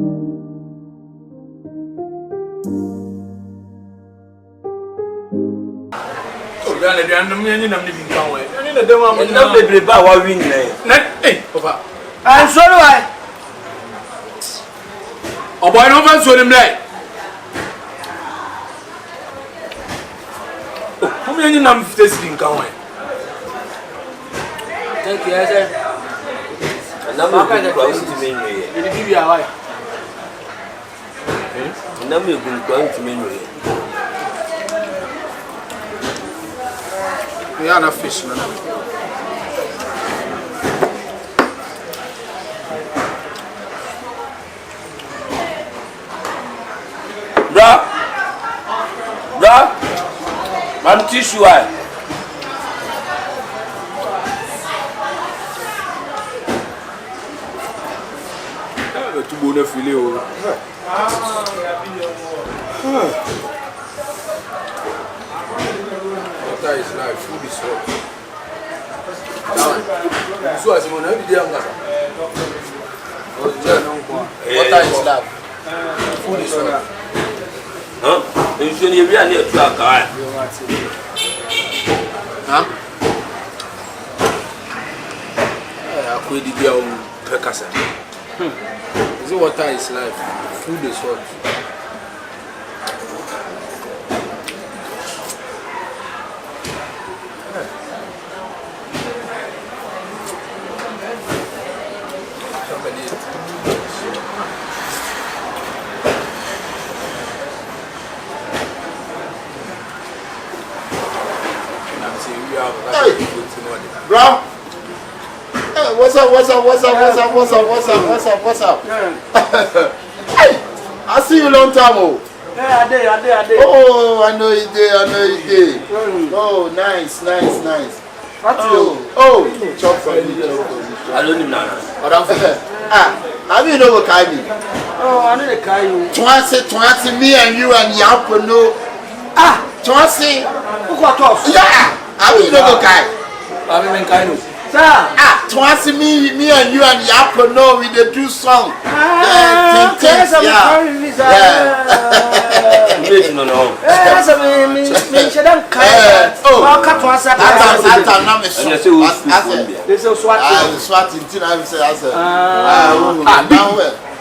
I'm sorry, why? Oh, boy, no one's with him like. How many numbers this thing going? Thank you, sir. Number of going to me. Did you give you a wife? Number of going to me. We are not fishermen. Bra, I'm tissue. To go to Philly. Water is life, food is hot. So as you know, every day I'm going. Water is life, food is hot. Huh? You should be near to a car. Huh? I could be on Pekasa. Is it water is life? Food is hot. Bro, hey, what's up? Hey, I see you long time. Oh, Yeah, I did. oh, I know you did. Oh, nice. Oh, chop for me. I don't even know. Have you know what kind of? Oh, I need a car. Twice, me and you and Yapo no. Twice. Who got off? Yeah, have you know what kind? I mean, kind of. Sir. Twice me and you and Yapo no, we the do song. Yeah. No. Yes, I mean, she don't care. Oh, I can't answer that. This is what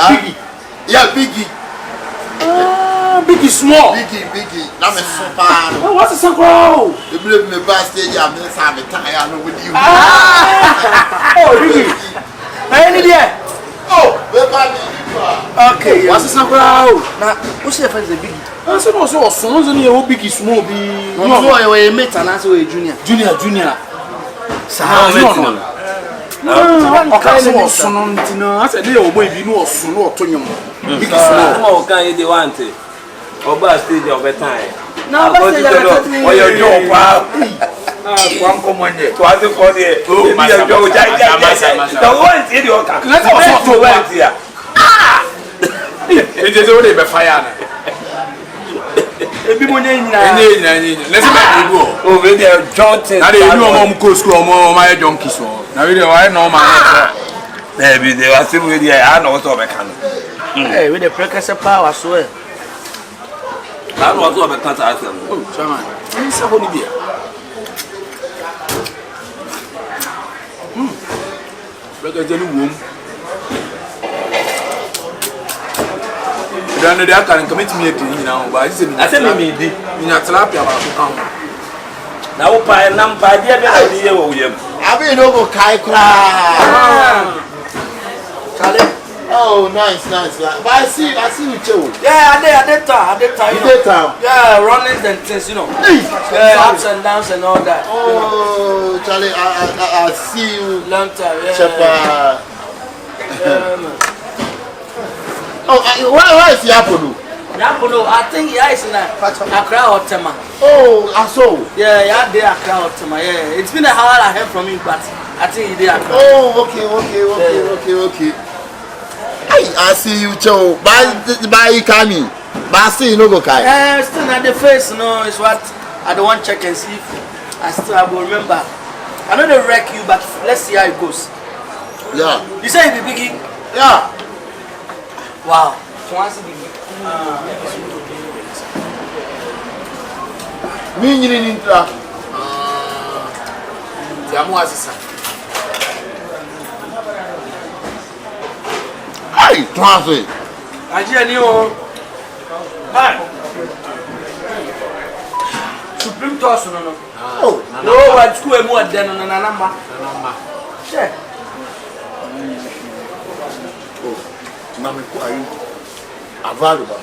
Biggie. Yeah, Biggie. Biggie small. Biggie. Now me super. What's the song called? You believe me backstage? I'm in some time with you. Oh, Biggie. I need it. Oh, okay. What's the song called? Now, what's your friend, Biggie? I said, no, so songs in your Biggie small. No, I mate and answer junior. Junior. No, I said, they obey you know, soon or to you. Biggie small. Can you want it? Or bust stage of a time? No, but your job, wow. One common yet. To answer for the one in your car. Let's also went here. It is only by fire. Let's go. Over there, Johnson. Now they know mom go school more my donkeys. Now we know my maybe they are still with you. I know what I can. Hey, with the precursor power, I swear. I know what I can't ask them. Oh, Chairman. It's a holy beer. Look at the room. Then they can commit me now, but I said, me did. In a tilapia about to come. Now, by a number, dear William. I mean, over Kai Oh, nice. But I see you too. Yeah, I did time. Yeah, running and things, you know. Ups and downs and all that. Oh, Charlie, I see you. Long time, yeah. Oh, where is Yapono? Yapono, I think is in Accra or Tema. Oh, I saw. Yeah, they Accra or Tema. Yeah, it's been a while I heard from him, but I think he did Accra. Oh, okay. I see you, Joe. By coming. But I see you no go kai. Still at the face, no, it's what I don't want to check and see if I will remember. I know they wreck you, but let's see how it goes. Yeah. You say you be Biggie? Yeah. Wow. Kumasi big. Me nyini ntra. Jamu asisa. Ai, Kumasi. Ajia ni o. Hai. Supreme toss no. Oh, No, what school e mo de no na namba. Che. oh. Mami ko ayi. Avalu ba.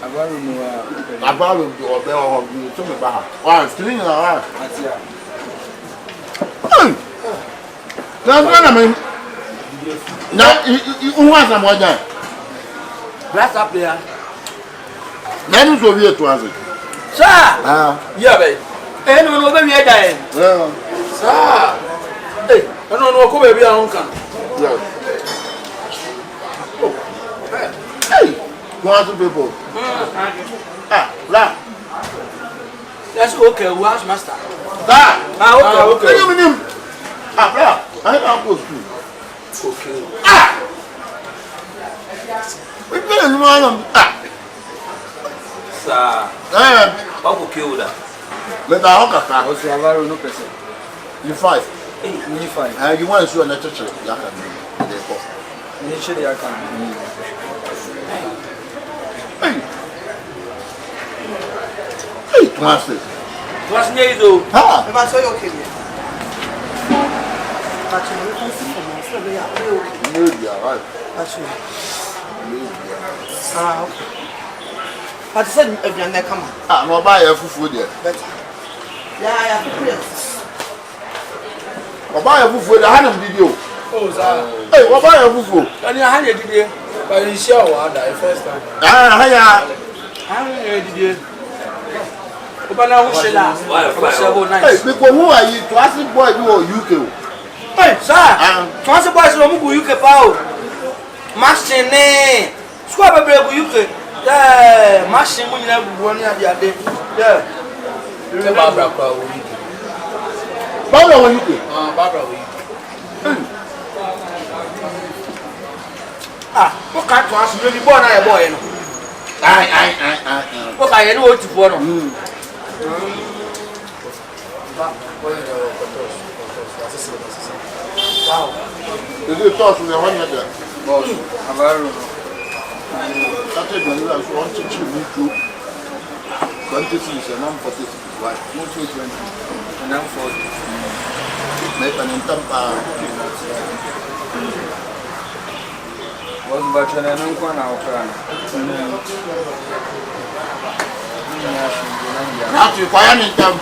Avaru no Avalu do obe o bi to me ba ha. Wa screen na wa. atia. Na me. Na unwa sa mo jan. Blast up there. Na ni so wie to aze. Sir. Ah. Yeah, babe. Eh no no be we die. Yeah. Sir. Hey, no ko baby an kan. Yeah. Hey, Kumasi people. Ah, la. That's okay, we house master. Da. Ah, okay. What do you mean? Ah, la. I don't go school. Okay. Ah. We don't know. Ah. Sir, what will kill that? Let the hawker car. Also Avaru no person. You fight. Me fine. You want to show an church? You can do. They go. Me chede ya kan. Hey. Hey, Kumasi. What's near you? Ha. If I saw you okay. Maybe you're right. Actually. Maybe. Ah, okay. But said if you're not coming. Ah, no buy your food there. Better. Yeah, Buy your food. I had a video. Oh, sir. Hey, what buy your food? And you had it today. But you share what the first time. Ah, hiya. I did it. Obana Hushela. Hey, people who are you? Classic boy, you or UK? Hey, sir. Classic boys from UK power. Machine. Squad baby UK. Yeah, machine when you have one year the other. Yeah. The Barbara kwa we. Barbara were UK? Barbara we. Ah, what can't to ask really born a boy, no? What I know what to for no. Wow. Is it tough with the 100? Boss, Avaru. That's it, when you are one to two. 26 and I'm 46. Why? Not 20. And I'm 40. Make an intampa. Was but an uncle now. Not to fire in them.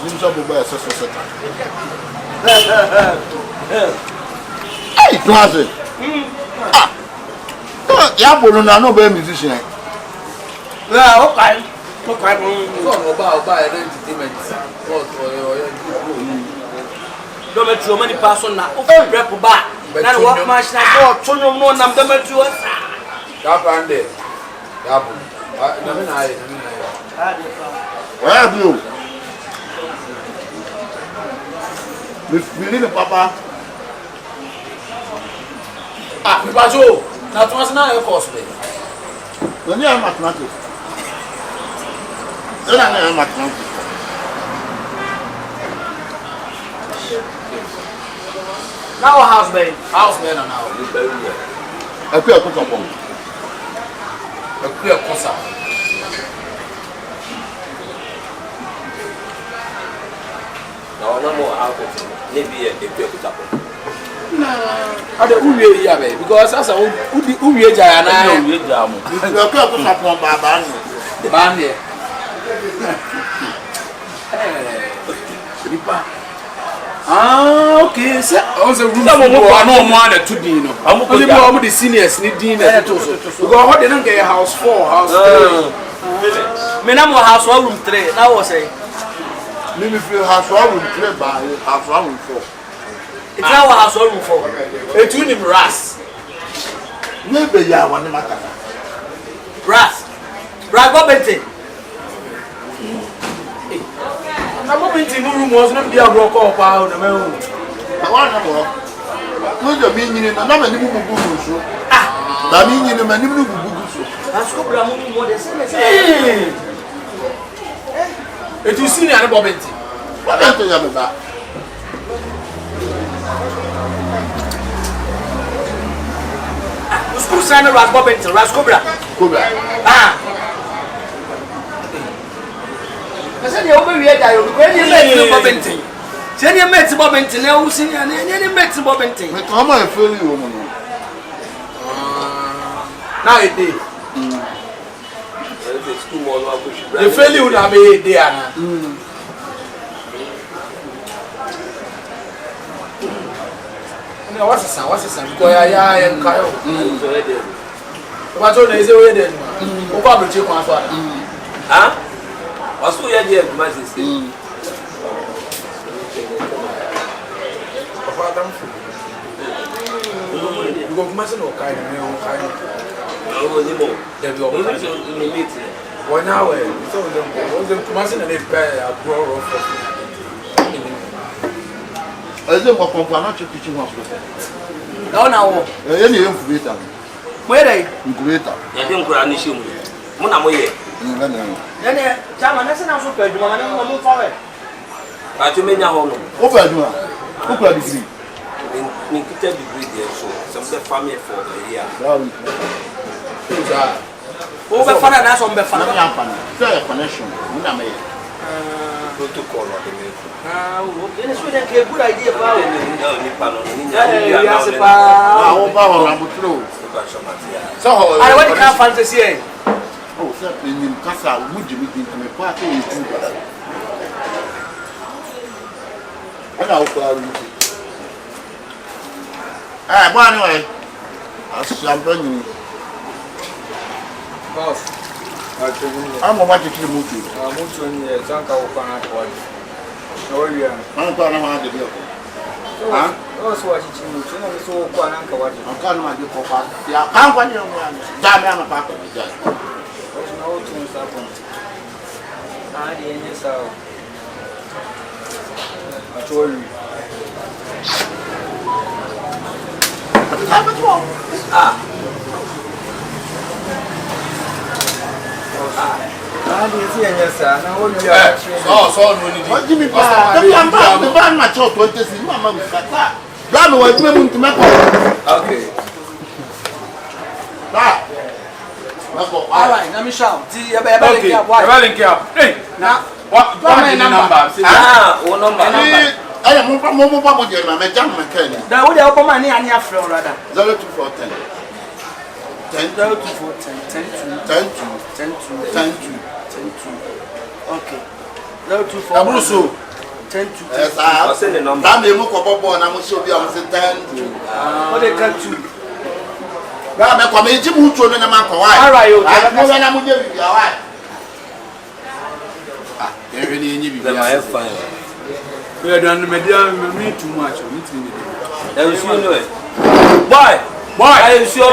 You shall be by a second. Hey, Kumasi. Ah. Yeah, but no be musician. Yeah, okay. Okay. So about entertainment. Don't make too many person now. Okay, rep back. Now what machine I bought, turn on no number to us. That one there. That one. Where are you? We need a papa. Ah, Pajo. Now, what's now your course? When you are mathematics. Then I am mathematics. Now house babe. House man now. I pay a cook upon. A clear cosa. Now, no more alcohol. Maybe a bit of I don't know here because as a who we Jayana. You are cook upon Baba. The band here. Ah, okay. So, also, room no more than 2 dinner. I'm going to the seniors need dinner. Because what they don't get house 4, house 3. Me na mo house 1 room 3. Now was say. Let me feel house 1 room 3 by house 1 room 4. It's now house 1 room 4. A twin in Ras. Maybe ya one matter. Ras. Ras go bente. I'm not in the room was not be a rock up out the moon. I want to Who's the meaning? I'm not any bubu so. Ah, the meaning of many bubu so. That's what I'm more than saying. If you see me, I'm Bobby. What am I talking about? School sign was Bobby, Rascobra. Ah. I said, you're over here. When you met Bobby. Send your mates Bobbenton, now sing and any mates Bobbenton. Come on, feel you, woman. Now it did. The failure would have been there. What's the sound? What's the sound? Because I am Kyle. What's all the way then? Who probably took my father? Huh? What's the idea of my sister? You go Kumasi no kind of kind. Oh, ni mo. There be always in the meeting. 1 hour. So them Kumasi na dey pay a grow for. Eze mo pompa na chichi mo so. No na wo. Ye ni incubator. Where dey? Incubator. Ya dey nkura ni shemu. Mo na mo ye. Ya ne, chama na se na so pe duma na mo fa we. Ba to menya ho no. O fa duma. O fa degree. In kita degree there so some the family for a year. O be fana na so be fana. Na am say connection. Mo na me. Protocol or the me. O ene so dey ke good idea ba o. No ni pa no ni nya. Ya se pa. Ah, o ba ho na butro. So I want to come fantasy eh. Oh, sir, in casa mujimi din me pa to YouTube. Ana o kwa ru. Ah, boy, anyway. I'm bringing you. Boss. I'm about to kill Mutu. Mutu and Zanka will come out. Oh, yeah. I'm going to have the deal. Huh? Also, what you do, so Quananka, what I'm calling my deal for part. Yeah, I'm going to damn a pack of the judge. There's no tunes happen. I didn't so. I told you. Ah. I didn't see any sir. Now what you are? So no need. What give me back? The man my child 20 mama with that. That no was me to make. Okay. That. All right, let me shout. See, you better link up. Hey. Now, what number? Ah, what number? I am more about your man, John McKenna. That would open money and your floor rather. 0210. 10 Okay. 024. Abuso. 10 Yes, I send the number. I'm the Mokobo and I'm sure I'm 10. What they can do. I'm coming to Mutu and I'm a all right, you I'm with you. Ah, they're really in the fine. We are done the media, me too much. There is no way. Boy, I am sure.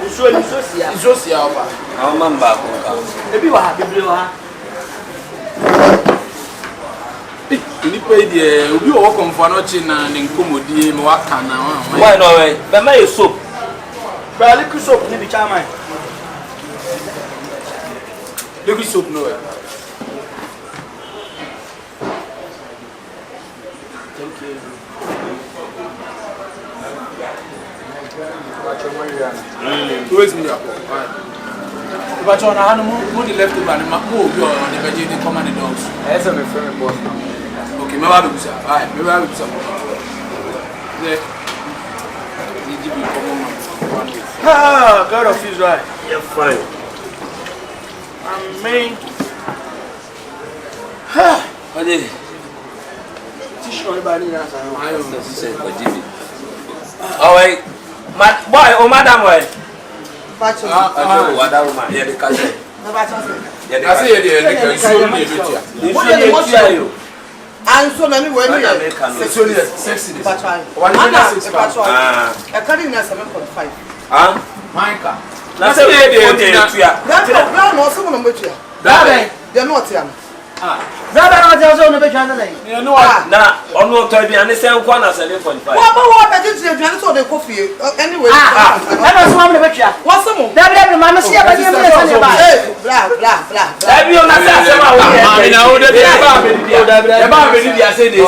It's so see over. I'm man back. Maybe what happened to her. Ni pay the obi o come for no chin na nkomodi me waka na why no way? But my soap. But liquid soap ni bi chama. Liquid soap no way. Thank you. Where's me up? But on a mo the left over na mo obi on the veggie dey come and the dogs. Esa me friend boss. Okay, me wa be bisa. Ai, me wa be bisa. Yeah. Ni give me come on. Ah, God of Israel. You're fine. Amen. What is it? Teach everybody that I am. All right. Boy, oh madam, boy. What woman? Yeah, the cousin. I say the so ni you. And so many women here. Sexy. One a carrying 7.5. Ah, Micah. That's a That no someone with you. They're not here. Zaba na je so no be twan na. Na ono to bi ane se nkwa na 7.5. Wa ba wa be ti twan so de coffee anyway. Na so ma me be twa. Wa so mo. Da ma se ya ba ni me se ba. Bla. Da bi o na se asema wo. Ma na o de ba be ni dia say this.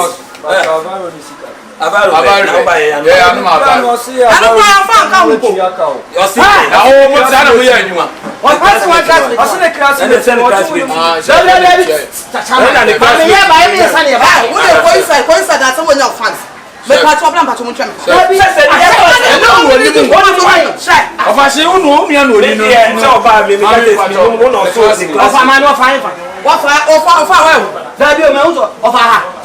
Abaro ba ya no. Yeah, anu ma ba. Anu kwa fa ka wo ko. Yo si. Na o mo sa na mo ya adwuma. Wa pass wa class. Wa se na class. And the same class with. Tachama. Me ya ba me sa ne ba. Wo de ko inside that we no fans. Me pa to plan pa to mo twa me. No wo ni mo. Ofa se unu o mi anu oni no. Se oba me me ka te mo no so si class. Ofa ma no fa fa. Ofa wa. Da bi o me uzo. Ofa ha.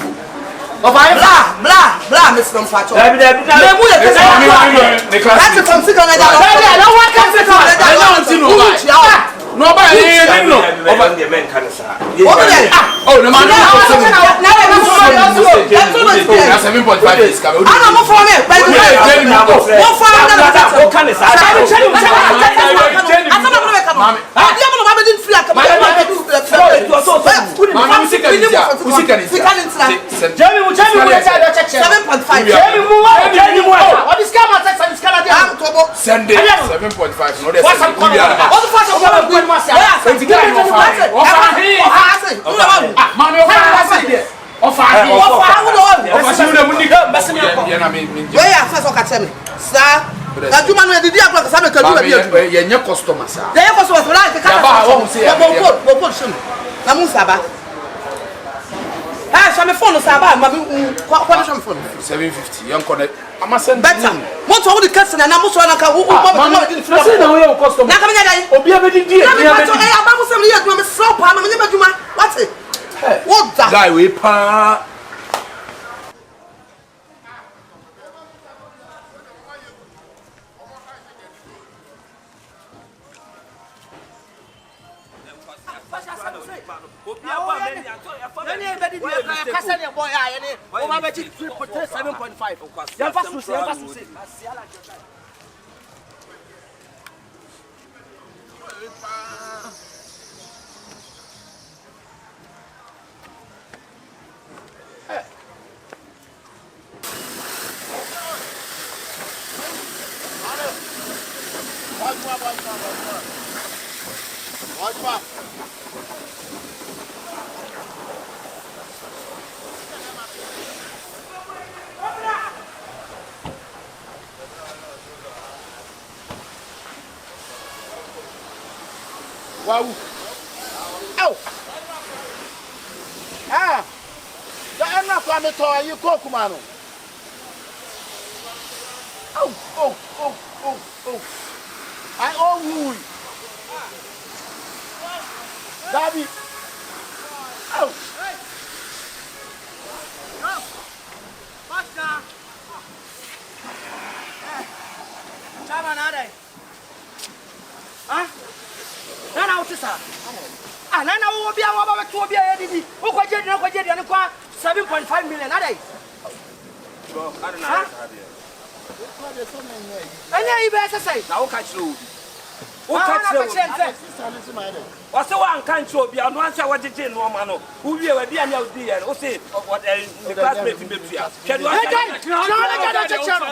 Bla, Miss Facho. Da bi. Me mu de pesa. That's from Chiga na da. Da no one can sit on. I don't see no. No ba e no. Oba de men kan sa. Oh, no man. Na 7.5 is ka. Ana mo for me. Mo for na. O kan sa. Sunday 7.5. No, What's up? So my phone Saba, what is your phone? 750. Young connect. I'm a send Better. What all the customer and I'm also on a car. I say no way customer. Now come here. Obi abedi die. I'm about to say you so palm. What's it? What that? Guy we pa. Wow. Ow. Ah. I'm not going to tell you, Kokumano. Oh. I owe you. Daddy. Oh. Nana utisa. Nana obi an oba beto obi ayedidi. Ukwaje di an kwa 7.5 million adai. Bro, I don't know. Anya ibe sesai. Na wo ka kire obi. Wo ka kire obi. Wo se wa nka kire obi anu ansa wo jeje no ma no. Wo wie wa bia nya odi ye. Wo se the classmate be bia. Hwede wo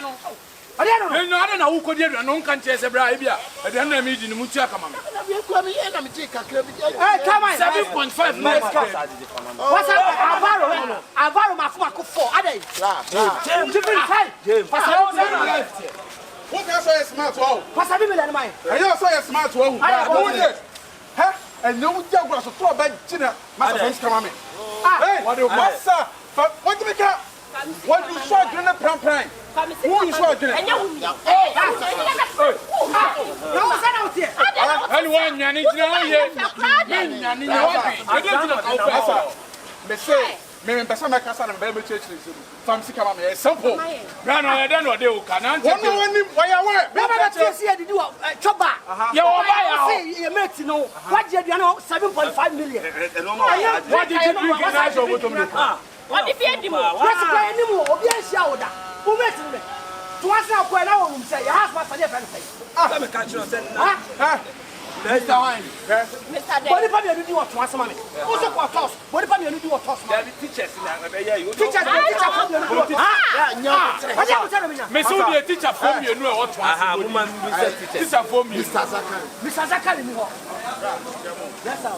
no. No, I don't know who could do no can chase a bribe. I don't know me in Mutia. Come on. Come on, 7.5 miles. What's up? Avaro Mafuako 4. Are they? What else are smart? What's up, mine? I also a smart one. Huh? And no job was a 4 bed dinner. My friends come on me. What do you want, sir? What do you make? What do you show during the pram prime? Who is working? And you, anyone, Yanni, Maybe Passama Cassan and Baby Church from Sikama, simple. Grandma, I don't know, they will can answer. Why I work? Never see I do a choba. You make no. What did you know? 7.5 million. What did you do? What if you had more? What's the anymore? Be a shower. Who met me? To us now, when I will say, I have my friend. Let me catch you. Mr. Wine. Mr. Body family do what to answer me. Also for toss. Body family do what toss. There be teachers in that. Teacher family do what. What you tell me now? Me so the teacher from you know what to answer. Woman Teacher from you. Mr. Zakari me ho. That's how.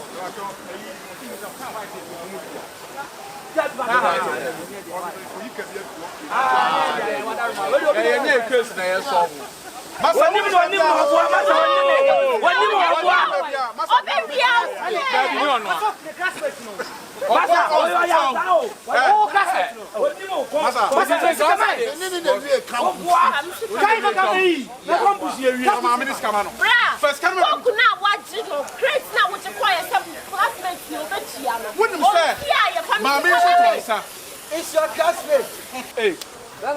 It's your classmate. Hey. I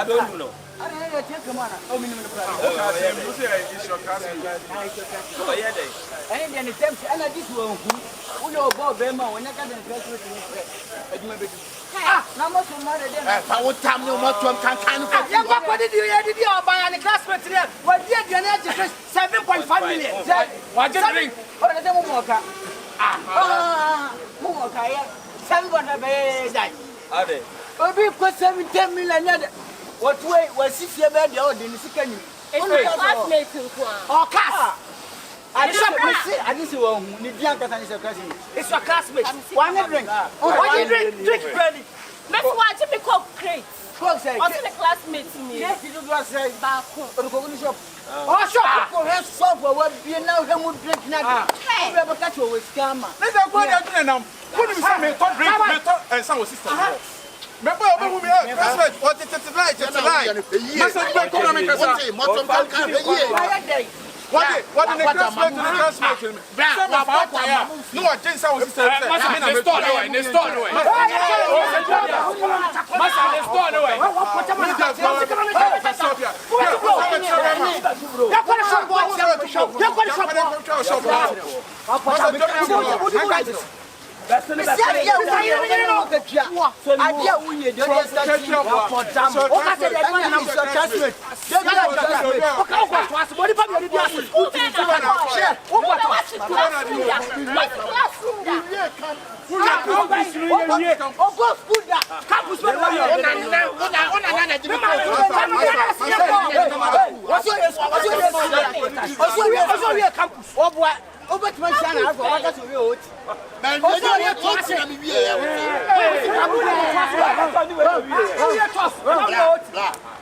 don't know. I don't know. Take him on. Oh, minimum. It's your cousin. Oh, yeah, they. And then attempt and I just won't. Who know about Bema when I got the classmate in his now most of my I would tell you what you can. What did you buy any classmate today? What did you get 7.5 million? Why just drink? Oh, the Momoka. Momoka. 700 die. Are they? Obi ko 10 million. What way was 6 years bed the ordinary second? It's classmate or class. I just want to it's your classmate. One drink. One drink ready. Let's watch it because great. What's the classmates in me? Yes, you do not say back home. Shop. Oh, shop for her shop for what you know him would drink now. Hey, we have a catch with scammer. Let's go there now. What do you say? Me talk drink, me talk and some sister. Remember who we are? That's what it's like. It's a lie. Message back to me because what the classmate to the classmate? No, I just saw sister. Let's start away. Let's start away. Over to my channel, I've got to read. Man, you don't want to see me.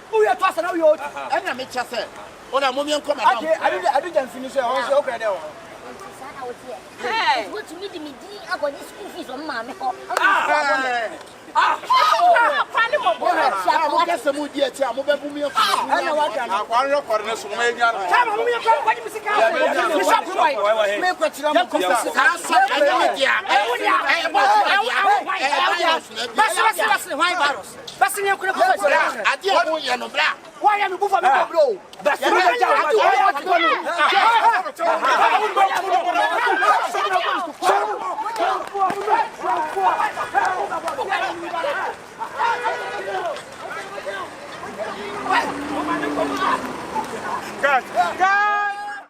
Who you toss and how you And I make you say, oh, I'm going to come out. I didn't finish it. I was okay there. Hey, what you need me? I got this school fees on my why am you for me, bro? That's God.